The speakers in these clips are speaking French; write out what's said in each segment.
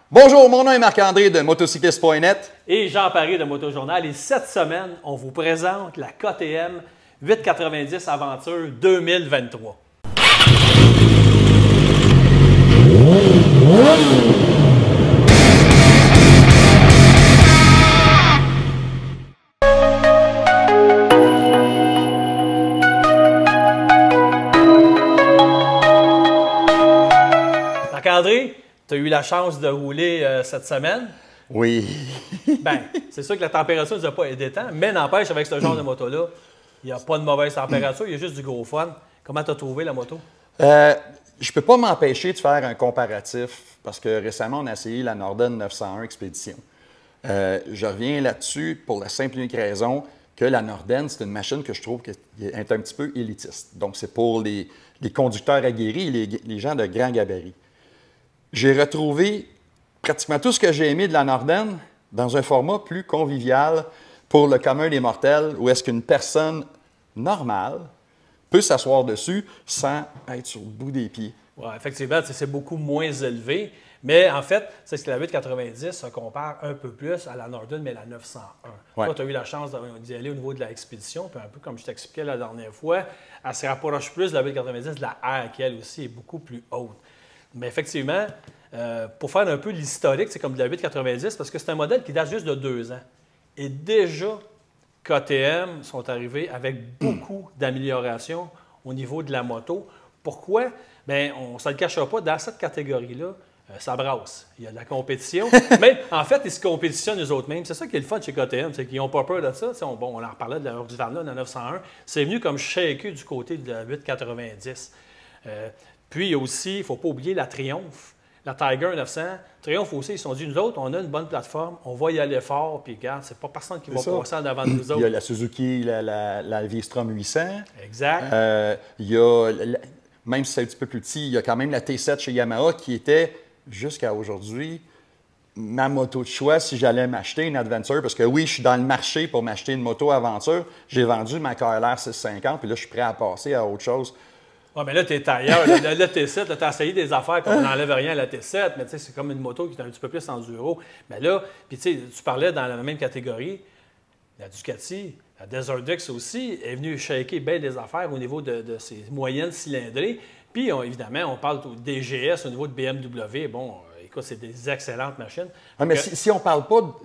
Bonjour, mon nom est Marc-André de motocycliste.net. Et Jean Paré de Motojournal. Et cette semaine, on vous présente la KTM 890 Aventure 2023. Marc-André, tu as eu la chance de rouler cette semaine. Oui. Bien, c'est sûr que la température ne nous a pas aidé tant, mais n'empêche, avec ce genre de moto-là, il n'y a pas de mauvaise température, il y a juste du gros fun. Comment tu as trouvé la moto? Je ne peux pas m'empêcher de faire un comparatif parce que récemment, on a essayé la Norden 901 Expédition. Je reviens là-dessus pour la simple et unique raison que la Norden, c'est une machine que je trouve qui est un petit peu élitiste. Donc, c'est pour les conducteurs aguerris et les gens de grand gabarit. J'ai retrouvé pratiquement tout ce que j'ai aimé de la Norden dans un format plus convivial pour le commun des mortels, où est-ce qu'une personne normale peut s'asseoir dessus sans être sur le bout des pieds. Oui, effectivement, c'est beaucoup moins élevé. Mais en fait, c'est ce que la 890 se compare un peu plus à la Norden, mais la 901. Ouais. Toi, tu as eu la chance d'y aller au niveau de l'expédition, puis un peu comme je t'expliquais la dernière fois, elle se rapproche plus de la 890 de la R, qui elle aussi est beaucoup plus haute. Mais effectivement, pour faire un peu l'historique, c'est comme de la 890, parce que c'est un modèle qui date juste de 2 ans. Et déjà, KTM sont arrivés avec beaucoup d'améliorations au niveau de la moto. Pourquoi? Bien, on ne se le cachera pas, dans cette catégorie-là, ça brasse. Il y a de la compétition. Mais en fait, ils se compétitionnent eux autres mêmes. C'est ça qui est le fun chez KTM, c'est qu'ils n'ont pas peur de ça. On en reparlait de la Husqvarna, de la 901. C'est venu comme shaker du côté de la 890. Puis, il y a aussi, il ne faut pas oublier la Triumph. La Tiger 900, Triumph aussi, ils se sont dit, nous autres, on a une bonne plateforme, on va y aller fort, puis regarde, c'est pas personne qui va passer en avant de nous autres. Il y a la Suzuki, la V-Strom 800. Exact. Il y a, même si c'est un petit peu plus petit, il y a quand même la T7 chez Yamaha qui était, jusqu'à aujourd'hui, ma moto de choix si j'allais m'acheter une Adventure. Parce que oui, je suis dans le marché pour m'acheter une moto aventure. J'ai vendu ma KLR 650, puis là, je suis prêt à passer à autre chose. Oui, mais là, tu es ailleurs. Le T7, tu as essayé des affaires qu'on n'enlève rien à la T7, mais tu sais, c'est comme une moto qui est un petit peu plus enduro. Mais là, puis tu sais, tu parlais dans la même catégorie, la Ducati, la Desert X aussi, est venue shaker bien des affaires au niveau de ses moyennes cylindrées. Puis, évidemment, on parle des GS au niveau de BMW. Bon, écoute, c'est des excellentes machines. Ah, mais si on ne parle pas,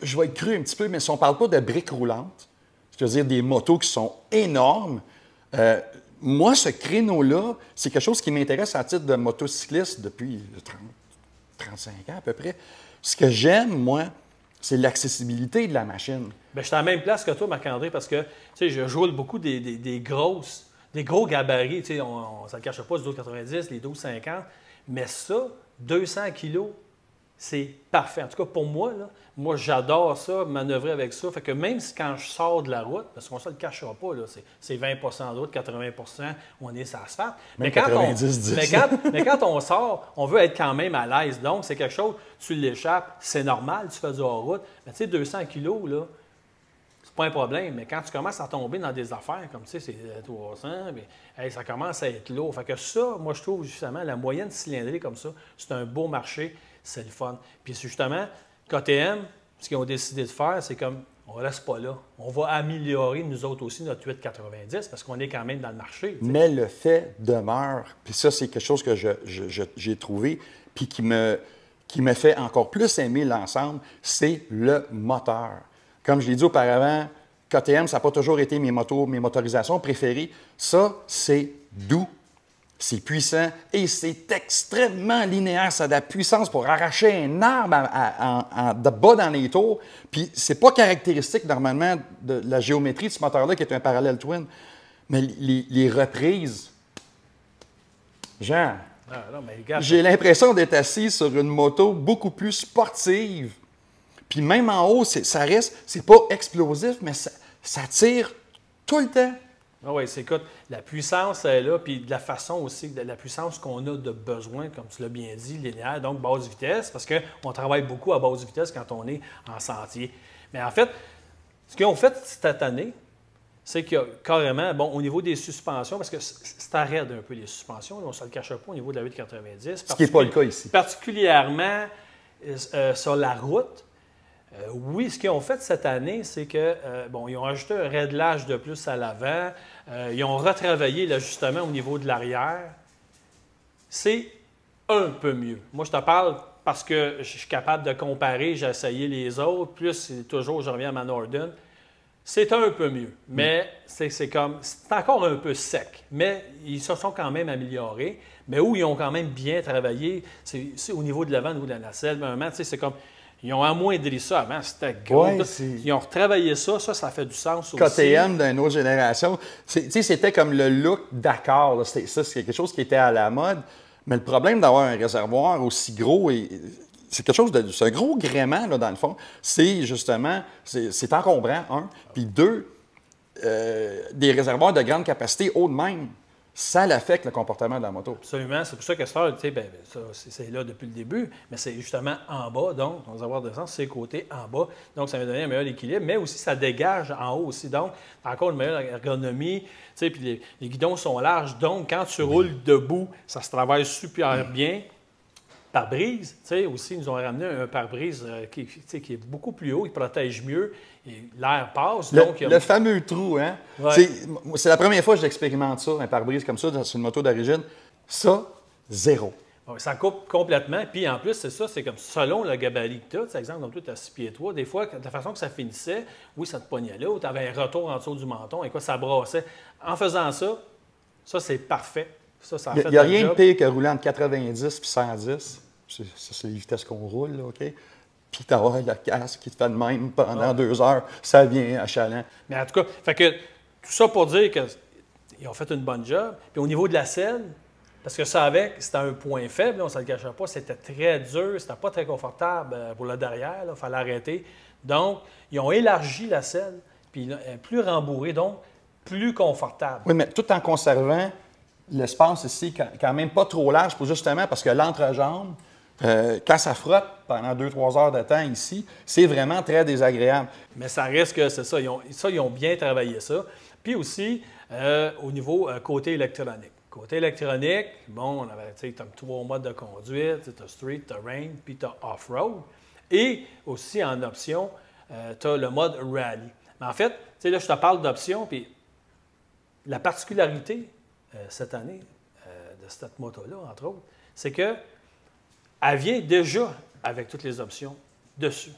je vais être cru un petit peu, mais si on ne parle pas de briques roulantes, c'est-à-dire des motos qui sont énormes, moi, ce créneau-là, c'est quelque chose qui m'intéresse à titre de motocycliste depuis 35 ans à peu près. Ce que j'aime, moi, c'est l'accessibilité de la machine. Bien, je suis à la même place que toi, Marc-André, parce que je joue beaucoup des gros gabarits. On ne se le cache pas, les 12,90, les 12,50. Mais ça, 200 kilos, c'est parfait. En tout cas, pour moi, là, moi, j'adore ça, manœuvrer avec ça. Fait que même si quand je sors de la route, parce qu'on ne se le cachera pas, c'est 20 de route, 80 on est sur l'asphalte. Mais quand on sort, on veut être quand même à l'aise. Donc, c'est quelque chose, tu l'échappes, c'est normal, tu fais du hors-route. Mais tu sais, 200 kilos, là, c'est pas un problème. Mais quand tu commences à tomber dans des affaires comme, tu sais, c'est 300, bien, ça commence à être lourd. Fait que ça, moi, je trouve justement, la moyenne cylindrée comme ça, c'est un beau marché. C'est le fun. Puis justement, KTM, ce qu'ils ont décidé de faire, c'est comme, on ne reste pas là. On va améliorer, nous autres aussi, notre 890 parce qu'on est quand même dans le marché. T'sais. Mais le fait demeure, puis ça, c'est quelque chose que j'ai trouvé, puis qui me fait encore plus aimer l'ensemble, c'est le moteur. Comme je l'ai dit auparavant, KTM, ça n'a pas toujours été mes motorisations préférées. Ça, c'est doux. C'est puissant et c'est extrêmement linéaire. Ça a de la puissance pour arracher un arbre de bas dans les tours. Puis, c'est pas caractéristique, normalement, de la géométrie de ce moteur-là, qui est un parallèle twin. Mais les reprises, j'ai l'impression d'être assis sur une moto beaucoup plus sportive. Puis, même en haut, c'est pas explosif, mais ça tire tout le temps. Ah oui, écoute, la puissance est là, puis de la façon aussi, de la puissance qu'on a de besoin, comme tu l'as bien dit, linéaire, donc basse vitesse, parce qu'on travaille beaucoup à basse vitesse quand on est en sentier. Mais en fait, ce qu'ils ont fait cette année, c'est qu'il y a carrément, bon, au niveau des suspensions, parce que c'est raide un peu les suspensions, on ne se le cache pas au niveau de la 890. Ce qui n'est pas le cas ici. Particulièrement sur la route. Oui, ce qu'ils ont fait cette année, c'est que bon, ils ont ajouté un réglage de plus à l'avant, ils ont retravaillé l'ajustement au niveau de l'arrière. C'est un peu mieux. Moi, je te parle parce que je suis capable de comparer, j'ai essayé les autres, plus toujours je reviens à ma Norden. C'est un peu mieux, mais c'est encore un peu sec. Mais ils se sont quand même améliorés. Mais où ils ont quand même bien travaillé, c'est au niveau de l'avant, au niveau de la nacelle. C'est comme, ils ont amoindri ça avant, c'était gros. Ouais, ils ont retravaillé ça, ça fait du sens aussi. KTM d'une autre génération, c'était comme le look Dakar. C'est quelque chose qui était à la mode. Mais le problème d'avoir un réservoir aussi gros c'est quelque chose c'est un gros gréement, là, dans le fond. C'est justement, c'est encombrant, un. Puis deux, des réservoirs de grande capacité haut de même, ça l'affecte le comportement de la moto. Absolument. C'est pour ça que ça, c'est là depuis le début, mais c'est justement en bas, donc, ton réservoir d'essence, c'est côté en bas. Donc, ça va donner un meilleur équilibre, mais aussi, ça dégage en haut aussi. Donc, encore une meilleure ergonomie. Puis les guidons sont larges. Donc, quand tu roules debout, ça se travaille super bien. Pare-brise, aussi, ils nous ont ramené un pare-brise qui est beaucoup plus haut, il protège mieux, l'air passe. Le fameux trou, hein? Ouais. C'est la première fois que j'expérimente ça, un pare-brise comme ça, sur une moto d'origine. Ça, zéro. Ça coupe complètement. Puis en plus, c'est ça, c'est comme selon le gabarit que tu as. Par exemple, comme toi, tu as 6 pieds 3. Des fois, de la façon que ça finissait, oui, ça te pognait là, ou tu avais un retour en dessous du menton, et quoi, ça brassait. En faisant ça, c'est parfait. Il n'y a rien de pire que rouler entre 90 et 110. C'est les vitesses qu'on roule, là, OK? Puis t'avoir le casque qui te fait de même pendant 2 heures, ça vient achalant. Mais en tout cas, tout ça pour dire qu'ils ont fait une bonne job. Puis au niveau de la selle, parce que ça c'était un point faible, là, on ne se le cachait pas, c'était très dur, c'était pas très confortable pour le derrière, il fallait arrêter. Donc, ils ont élargi la selle, puis plus rembourrée, donc plus confortable. Oui, mais tout en conservant l'espace ici, quand même pas trop large, pour justement, parce que l'entrejambe, quand ça frotte pendant 2-3 heures de temps ici, c'est vraiment très désagréable. Mais ça reste que c'est ça. Ils ont bien travaillé ça. Puis aussi, au niveau côté électronique. Côté électronique, bon, on avait, tu as 3 modes de conduite, tu as street, tu as rain, puis tu as off-road. Et aussi, en option, tu as le mode rally. Mais en fait, là, je te parle d'option, puis la particularité cette année de cette moto-là, entre autres, c'est que elle vient déjà avec toutes les options dessus.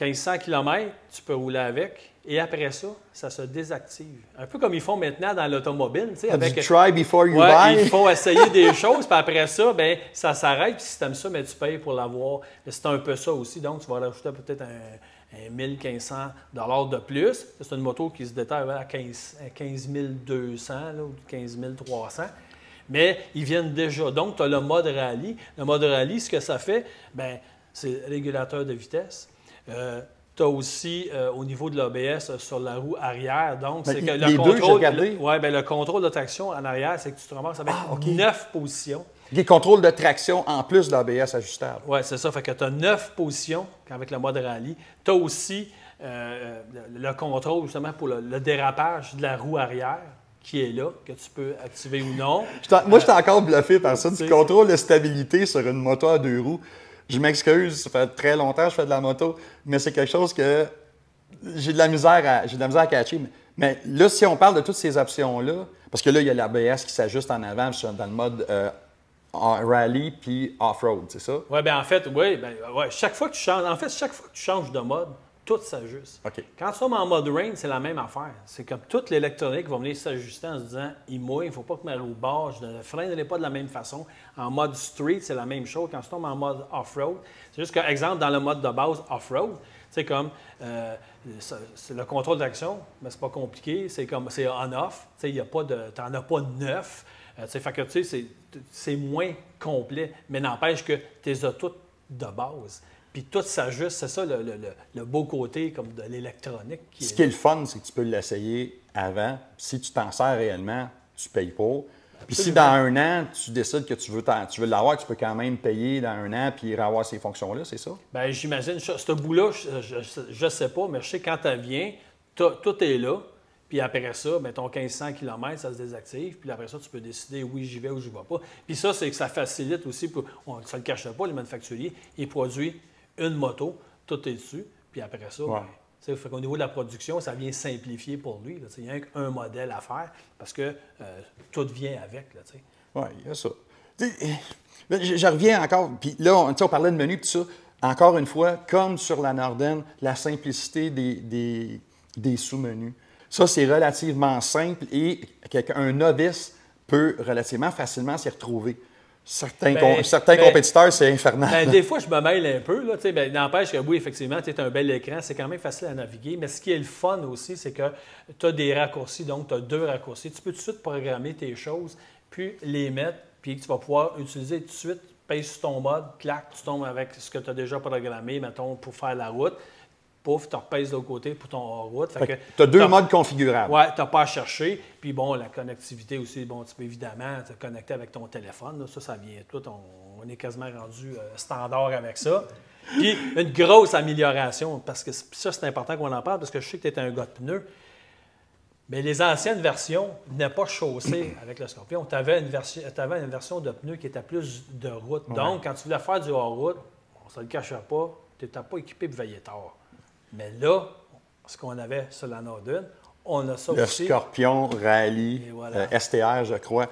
1500 km, tu peux rouler avec, et après ça, ça se désactive. Un peu comme ils font maintenant dans l'automobile. Avec try before you buy. Il faut essayer des choses, puis après ça, bien, ça s'arrête, puis si tu aimes ça, bien, tu payes pour l'avoir. C'est un peu ça aussi, donc tu vas rajouter peut-être un 1500 $ de plus. C'est une moto qui se détaille à 15 200 là, ou 15 300. Mais ils viennent déjà. Donc, tu as le mode rallye. Le mode rallye, ce que ça fait, bien, c'est régulateur de vitesse. Tu as aussi, au niveau de l'ABS, sur la roue arrière. Donc, c'est que le contrôle de traction en arrière, c'est que tu te ramasses avec 9 positions. Des contrôles de traction en plus de l'ABS ajustable. Oui, c'est ça. Fait que tu as 9 positions avec le mode rallye. Tu as aussi le contrôle, justement, pour le dérapage de la roue arrière, qui est là, que tu peux activer ou non. Moi, je suis encore bluffé par ça, du contrôle de stabilité sur une moto à 2 roues. Je m'excuse, ça fait très longtemps que je fais de la moto, mais c'est quelque chose que j'ai de la misère à catcher. Mais là, si on parle de toutes ces options-là, parce que là, il y a l'ABS qui s'ajuste en avant dans le mode rally puis off-road, c'est ça? Oui, bien en fait, chaque fois que tu changes de mode, tout s'ajuste. Okay. Quand tu tombes en mode rain, c'est la même affaire. C'est comme toute l'électronique va venir s'ajuster en se disant « il mouille, il ne faut pas que ma roue barre, le frein n'est pas de la même façon ». En mode street, c'est la même chose. Quand tu tombes en mode off-road, c'est juste qu'exemple, dans le mode de base off-road, c'est comme c'est le contrôle d'action, mais c'est pas compliqué, c'est on-off, tu n'en as pas 9. Fait que c'est moins complet, mais n'empêche que tu les as toutes de base. Puis tout s'ajuste, c'est ça le beau côté comme de l'électronique. Ce qui est le fun, c'est que tu peux l'essayer avant. Si tu t'en sers réellement, tu ne payes pas. Puis si dans 1 an, tu décides que tu veux l'avoir, tu peux quand même payer dans 1 an puis avoir ces fonctions-là, c'est ça? Bien, j'imagine. Ce bout-là, je ne sais pas, mais je sais que quand elle vient, tout est là. Puis après ça, ben, ton 1500 km, ça se désactive. Puis après ça, tu peux décider oui, j'y vais ou j'y vais pas. Puis ça, c'est que ça facilite aussi, on ne se le cache pas, les manufacturiers, ils produisent une moto, tout est dessus. Puis après ça, Ouais. fait qu'au niveau de la production, ça vient simplifier pour lui. Il n'y a qu'un modèle à faire parce que tout vient avec. Oui, il y a ça. Je reviens encore, puis là, on parlait de menu, tout ça. Encore une fois, comme sur la Norden, la simplicité des sous-menus. Ça, c'est relativement simple et un novice peut relativement facilement s'y retrouver. Certains compétiteurs, c'est infernal. Des fois, je me mêle un peu. N'empêche que oui, effectivement, tu as un bel écran, c'est quand même facile à naviguer. Mais ce qui est le fun aussi, c'est que tu as des raccourcis, donc tu as 2 raccourcis. Tu peux tout de suite programmer tes choses, puis les mettre, puis tu vas pouvoir utiliser tout de suite, pèse sur ton mode, clac, tu tombes avec ce que tu as déjà programmé, mettons, pour faire la route. Pouf, tu repèses de l'autre côté pour ton hors-route. Tu as 2 modes configurables. Oui, tu n'as pas à chercher. Puis bon, la connectivité aussi, bon, tu peux évidemment te connecter avec ton téléphone. Là. Ça vient tout. On est quasiment rendu standard avec ça. Puis une grosse amélioration, parce que ça, c'est important qu'on en parle, parce que je sais que tu es un gars de pneus. Mais les anciennes versions n'étaient pas chaussées avec le Scorpion. Tu avais une version de pneus qui était plus de route. Ouais. Donc, quand tu voulais faire du hors-route, on ne se le cachera pas, tu n'étais pas équipé pour veiller tard. Mais là, ce qu'on avait sur la Norden, on a ça aussi. Le Scorpion, Rally, voilà. STR, je crois.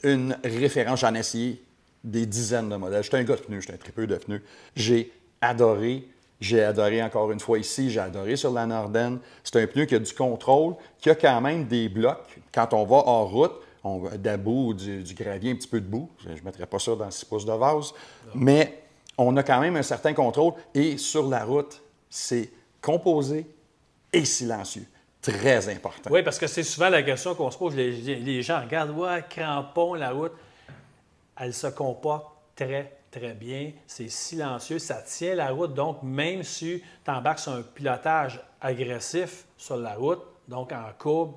Une référence, j'en ai essayé des dizaines de modèles. J'étais un gars de pneus, j'étais un tripeux de pneus. J'ai adoré encore une fois ici, j'ai adoré sur la Norden. C'est un pneu qui a du contrôle, qui a quand même des blocs. Quand on va hors route, on va de la boue, du gravier, un petit peu de boue. Je ne mettrais pas ça dans 6 pouces de vase. Non. Mais on a quand même un certain contrôle. Et sur la route, c'est composé et silencieux. Très important. Oui, parce que c'est souvent la question qu'on se pose. Les gens regardent, ouais, crampon, la route. Elle se comporte très, très bien. C'est silencieux, ça tient la route. Donc, même si tu embarques sur un pilotage agressif sur la route, donc en courbe,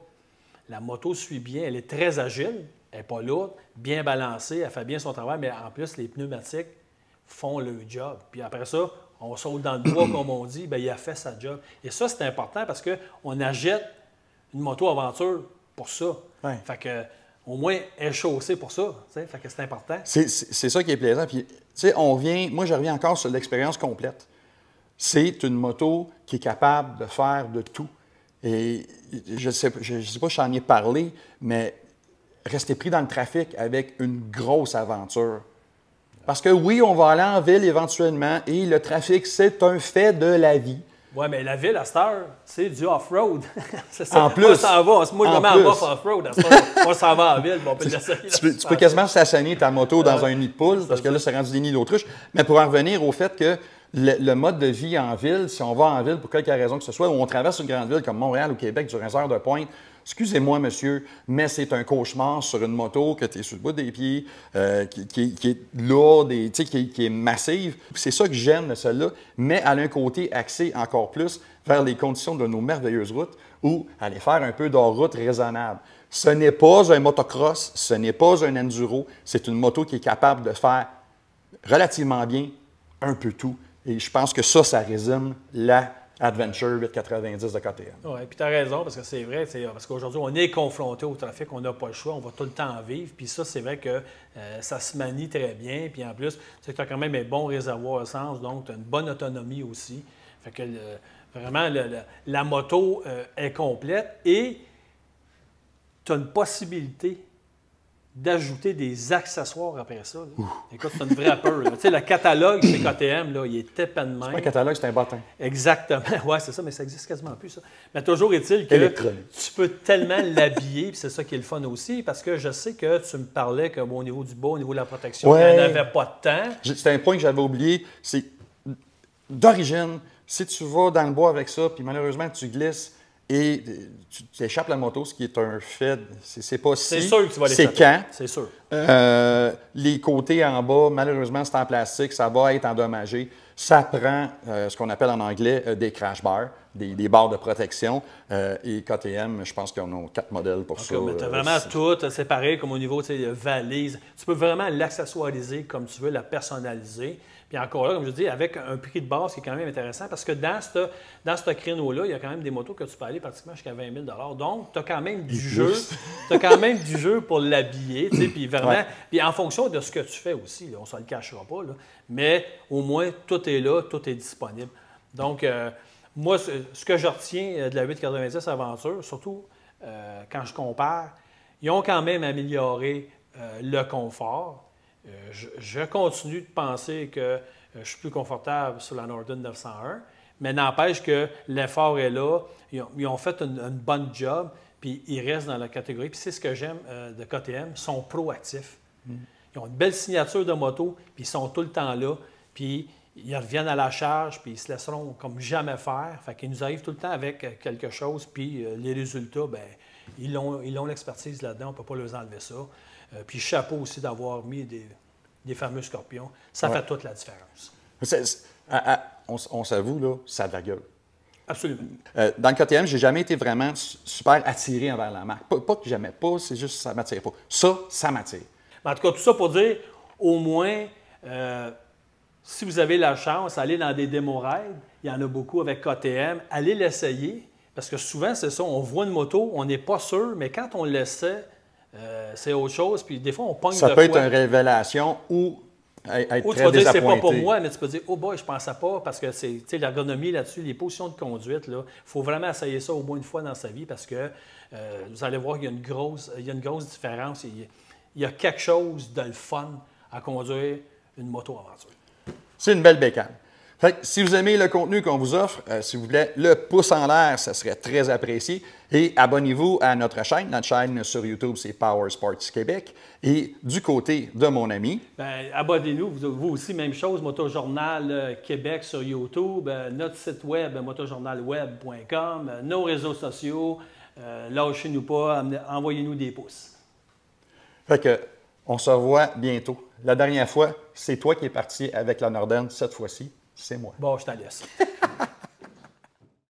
la moto suit bien. Elle est très agile, elle n'est pas lourde, bien balancée, elle fait bien son travail, mais en plus, les pneumatiques font le job. Puis après ça, on saute dans le bois, comme on dit, bien, il a fait sa job. Et ça, c'est important parce qu'on achète une moto aventure pour ça. Ouais. Fait que, au moins, elle est chaussée pour ça. Fait que c'est important. C'est ça qui est plaisant. Puis, moi, je reviens encore sur l'expérience complète. C'est une moto qui est capable de faire de tout. Et je ne sais pas si j'en ai parlé, mais rester pris dans le trafic avec une grosse aventure. Parce que oui, on va aller en ville éventuellement et le trafic, c'est un fait de la vie. Oui, mais la ville, à cette heure, c'est du off-road. C'est ça. En plus. On s'en va. Moi, je me mets en off-road. On s'en va en ville. Bon, on peut tu peux quasiment stationner ta moto dans un nid de poule, parce que là, c'est rendu des nids d'autruche. Mais pour en revenir au fait que le mode de vie en ville, si on va en ville pour quelque raison que ce soit, ou on traverse une grande ville comme Montréal ou Québec durant une heure de pointe, excusez-moi, monsieur, mais c'est un cauchemar sur une moto que tu es sur le bout des pieds, qui est lourde, et, qui est massive. C'est ça que j'aime de celle-là, mais elle a un côté axé encore plus vers les conditions de nos merveilleuses routes ou aller faire un peu d'hors-route raisonnable. Ce n'est pas un motocross, ce n'est pas un enduro, c'est une moto qui est capable de faire relativement bien un peu tout. Et je pense que ça résume la Adventure 890 de KTM. Oui, puis tu as raison, parce que c'est vrai, parce qu'aujourd'hui, on est confronté au trafic, on n'a pas le choix, on va tout le temps en vivre. Puis ça, c'est vrai que ça se manie très bien. Puis en plus, tu as quand même un bon réservoir essence, donc tu as une bonne autonomie aussi. Fait que vraiment, la moto est complète et tu as une possibilité d'ajouter des accessoires après ça. Écoute, c'est une vraie peur. Tu sais, le catalogue chez KTM, là, il est épais de même. C'est pas un catalogue, c'est un bâton. Exactement. Oui, c'est ça, mais ça existe quasiment plus, ça. Mais toujours est-il que tu peux tellement l'habiller, puis c'est ça qui est le fun aussi, parce que je sais que tu me parlais qu'au niveau du bas, au niveau de la protection, il n'y en avait pas de temps. C'est un point que j'avais oublié. C'est d'origine, si tu vas dans le bois avec ça, puis malheureusement, tu glisses, et tu échappes la moto, ce qui est un fait. C'est pas si. C'est sûr que tu vas l'échapper. C'est quand. C'est sûr. Les côtés en bas, malheureusement, c'est en plastique, ça va être endommagé. Ça prend ce qu'on appelle en anglais des crash bars. des barres de protection. Et KTM, je pense qu'ils en ont 4 modèles pour ça. Tu as vraiment tout séparé, comme au niveau de valise. Tu peux vraiment l'accessoiriser comme tu veux, la personnaliser. Puis encore là, comme je dis, avec un prix de base qui est quand même intéressant, parce que dans ce créneau-là, il y a quand même des motos que tu peux aller pratiquement jusqu'à 20 000 $. Donc, tu as quand même du jeu. Tu as quand même du jeu pour l'habiller. Puis vraiment, puis en fonction de ce que tu fais aussi, là, on ne se le cachera pas, là, mais au moins, tout est là, tout est disponible. Donc, moi, ce que je retiens de la 890 Aventure, surtout quand je compare, ils ont quand même amélioré le confort. Je continue de penser que je suis plus confortable sur la Norden 901, mais n'empêche que l'effort est là. Ils ont fait une bonne job, puis ils restent dans la catégorie. Puis c'est ce que j'aime de KTM, ils sont proactifs. Ils ont une belle signature de moto, puis ils sont tout le temps là, puis ils reviennent à la charge, puis ils se laisseront comme jamais faire. Fait qu'ils nous arrivent tout le temps avec quelque chose, puis les résultats, bien, ils ont l'expertise là-dedans, on ne peut pas leur enlever ça. Puis chapeau aussi d'avoir mis des fameux scorpions. Ça fait toute la différence. On s'avoue, là, ça a de la gueule. Absolument. Dans le KTM, je n'ai jamais été vraiment super attiré envers la marque. Pas que j'aimais pas, c'est juste que ça ne m'attire pas. Ça m'attire. En tout cas, tout ça pour dire, au moins, si vous avez la chance, allez dans des démo rides, il y en a beaucoup avec KTM, allez l'essayer, parce que souvent, c'est ça, on voit une moto, on n'est pas sûr, mais quand on l'essaie, c'est autre chose, puis des fois, on pogne de quoi. Ça peut être une révélation ou être ou très tu vas dire, c'est désappointé. pas pour moi, mais tu peux dire, oh boy, je pensais pas, parce que c'est l'ergonomie là-dessus, les positions de conduite, il faut vraiment essayer ça au moins une fois dans sa vie, parce que vous allez voir qu'il y a une grosse différence. Il y a quelque chose de le fun à conduire une moto aventure. C'est une belle bécane. Fait que, si vous aimez le contenu qu'on vous offre, s'il vous plaît, le pouce en l'air, ça serait très apprécié. Et abonnez-vous à notre chaîne. Notre chaîne sur YouTube, c'est Power Sports Québec. Et du côté de mon ami... Bien, abonnez-nous. Vous aussi, même chose, Motojournal Québec sur YouTube, notre site web, motojournalweb.com, nos réseaux sociaux. Lâchez-nous pas, envoyez-nous des pouces. Fait que, on se revoit bientôt. La dernière fois, c'est toi qui es parti avec la Norden. Cette fois-ci, c'est moi. Bon, je t'en laisse.